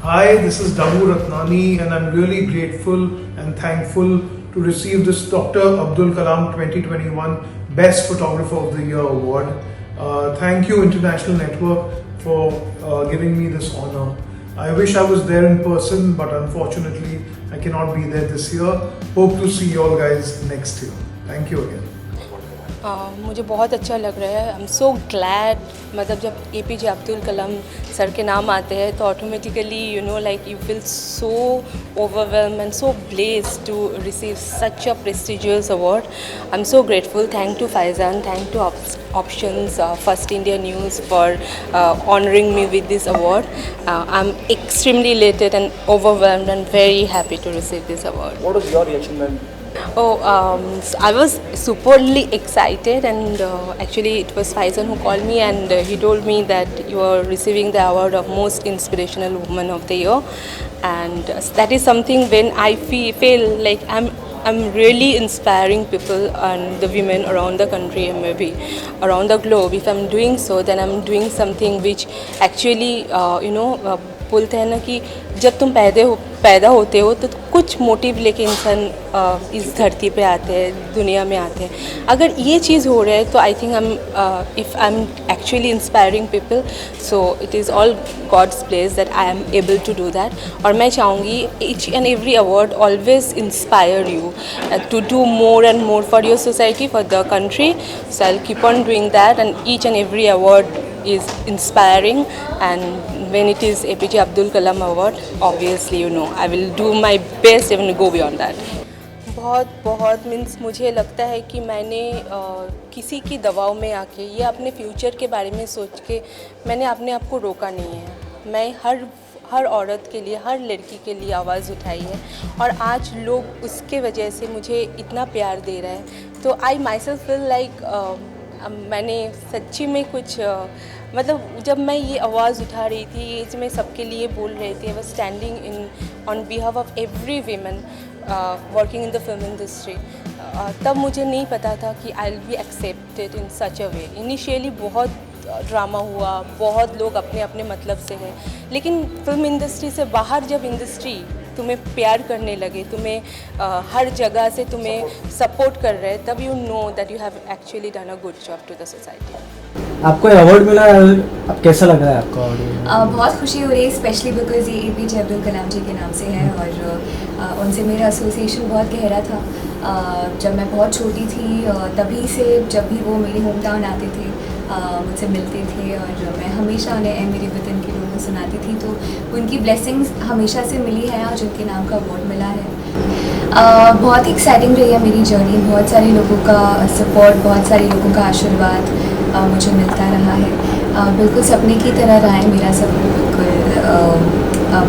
Hi, this is Damu Ratnani, and I'm really grateful and thankful to receive this Dr. Abdul Kalam 2021 Best Photographer of the Year award. Thank you, International Network, for giving me this honor. I wish I was there in person, but unfortunately, I cannot be there this year. Hope to see you all guys next year. Thank you again. मुझे बहुत अच्छा लग रहा है। आई am so glad, मतलब जब APJ Abdul Kalam sir के नाम आते हैं तो automatically like you feel so overwhelm and so blessed to receive such a prestigious award. I am so grateful. Thank to Faizan, thank to Options, First India News for honoring me with this award. I'm extremely elated and overwhelmed and very happy to receive this award. What was your reaction when? So I was superly excited, and actually it was Faizan who called me, and he told me that you are receiving the award of Most Inspirational Woman of the Year, and that is something when I feel like I'm really inspiring people and the women around the country and maybe around the globe. If I'm doing so, then I'm doing something which actually बोलते हैं ना कि जब तुम पैदा होते हो तो कुछ मोटिव लेके इंसान इस धरती पे आते हैं, दुनिया में आते हैं। अगर ये चीज़ हो रहा है तो I think if I am actually inspiring people, so it is all God's place that I am able to do that. और मैं चाहूँगी each and every award always inspire you to do more and more for your society, for the country. So I'll keep on doing that, and each and every award is inspiring. And when it is APJ Abdul Kalam Award, obviously I will do my best even go beyond that. बहुत means मुझे लगता है कि मैंने किसी की दबाव में आके या अपने फ्यूचर के बारे में सोच के मैंने अपने आप को रोका नहीं है। मैं हर औरत के लिए, हर लड़की के लिए आवाज़ उठाई है, और आज लोग उसके वजह से मुझे इतना प्यार दे रहा है। तो आई माई सेल्फ फील लाइक मैंने सच्ची में कुछ मतलब जब मैं ये आवाज़ उठा रही थी, ये मैं सबके लिए बोल रही थी, I was standing in on behalf of every women working in the film industry. तब मुझे नहीं पता था कि I will be accepted in such a way. Initially बहुत ड्रामा हुआ, बहुत लोग अपने अपने मतलब से हैं, लेकिन फिल्म इंडस्ट्री से बाहर जब इंडस्ट्री तुम्हें प्यार करने लगे, तुम्हें हर जगह से तुम्हें सपोर्ट कर रहे हैं, तब you know that you have actually done a good job to the society. आपको अवार्ड मिला, अब कैसा लग रहा है आपको? बहुत खुशी हो रही है, स्पेशली बिकॉज ये APJ अब्दुल कलाम जी के नाम से है, और उनसे मेरा एसोसिएशन बहुत गहरा था। जब मैं बहुत छोटी थी तभी से जब भी वो मेरे होम टाउन आते थे मुझसे मिलते थे, और मैं हमेशा उन्हें मेरे वतन के लोगों को सुनाती थी, तो उनकी ब्लेसिंग्स हमेशा से मिली है, आज उनके नाम का अवार्ड मिला है। बहुत ही एक्साइटिंग रही है मेरी जर्नी, बहुत सारे लोगों का सपोर्ट, बहुत सारे लोगों का आशीर्वाद मुझे मिलता रहा है। बिल्कुल सपने की तरह रहा है मेरा सफ़र,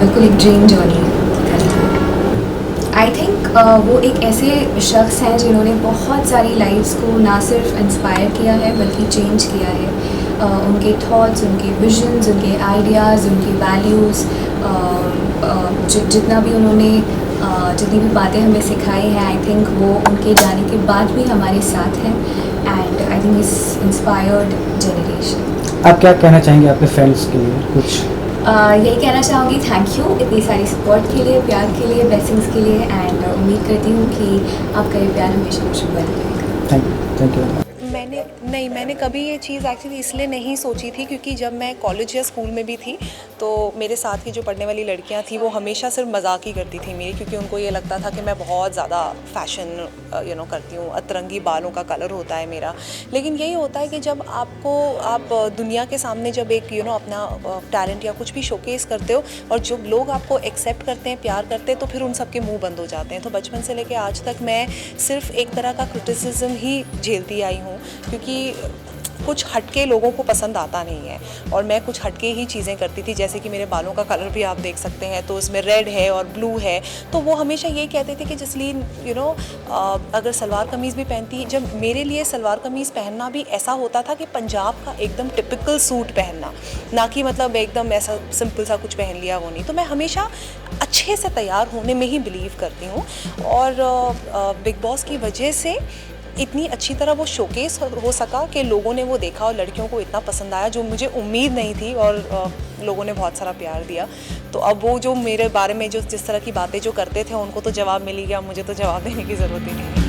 बिल्कुल एक ड्रीम जर्नी की तरह। आई थिंक वो एक ऐसे शख्स हैं जिन्होंने बहुत सारी लाइफ्स को ना सिर्फ इंस्पायर किया है बल्कि चेंज किया है। उनके थॉट्स, उनके विजन्स, उनके आइडियाज़, उनकी वैल्यूज़, जितना भी उन्होंने जितनी भी बातें हमें सिखाई हैं, आई थिंक वो उनके जाने के बाद भी हमारे साथ हैं, एंड आई थिंक इस इंस्पायर्ड जनरेशन। आप क्या कहना चाहेंगे अपने फ्रेंड्स के लिए कुछ? यही कहना चाहूँगी, थैंक यू इतनी सारी सपोर्ट के लिए, प्यार के लिए, ब्लेसिंग्स के लिए, एंड उम्मीद करती हूँ कि आपका ये प्यार हमेशा मुझे बना रहेगा। Thank you. मैंने कभी ये चीज़ एक्चुअली इसलिए नहीं सोची थी, क्योंकि जब मैं कॉलेज या स्कूल में भी थी तो मेरे साथ की जो पढ़ने वाली लड़कियां थी वो हमेशा सिर्फ मजाक ही करती थी मेरी, क्योंकि उनको ये लगता था कि मैं बहुत ज़्यादा फ़ैशन करती हूँ, अतरंगी बालों का कलर होता है मेरा। लेकिन यही होता है कि जब आप दुनिया के सामने जब एक अपना टैलेंट या कुछ भी शोकेस करते हो और जब लोग आपको एक्सेप्ट करते हैं, प्यार करते हैं, तो फिर उन सबके मुँह बंद हो जाते हैं। तो बचपन से लेकर आज तक मैं सिर्फ एक तरह का क्रिटिसिज्म ही झेलती आई हूँ, क्योंकि कुछ हटके लोगों को पसंद आता नहीं है, और मैं कुछ हटके ही चीज़ें करती थी। जैसे कि मेरे बालों का कलर भी आप देख सकते हैं, तो उसमें रेड है और ब्लू है, तो वो हमेशा ये कहते थे कि जसलीन अगर सलवार कमीज़ भी पहनती, जब मेरे लिए सलवार कमीज़ पहनना भी ऐसा होता था कि पंजाब का एकदम टिपिकल सूट पहनना, ना कि मतलब एकदम ऐसा सिंपल सा कुछ पहन लिया वो नहीं। तो मैं हमेशा अच्छे से तैयार होने में ही बिलीव करती हूँ, और बिग बॉस की वजह से इतनी अच्छी तरह वो शोकेस हो सका कि लोगों ने वो देखा और लड़कियों को इतना पसंद आया जो मुझे उम्मीद नहीं थी, और लोगों ने बहुत सारा प्यार दिया। तो अब वो जो मेरे बारे में जो जिस तरह की बातें जो करते थे उनको तो जवाब मिल ही गया, मुझे तो जवाब देने की ज़रूरत ही नहीं है।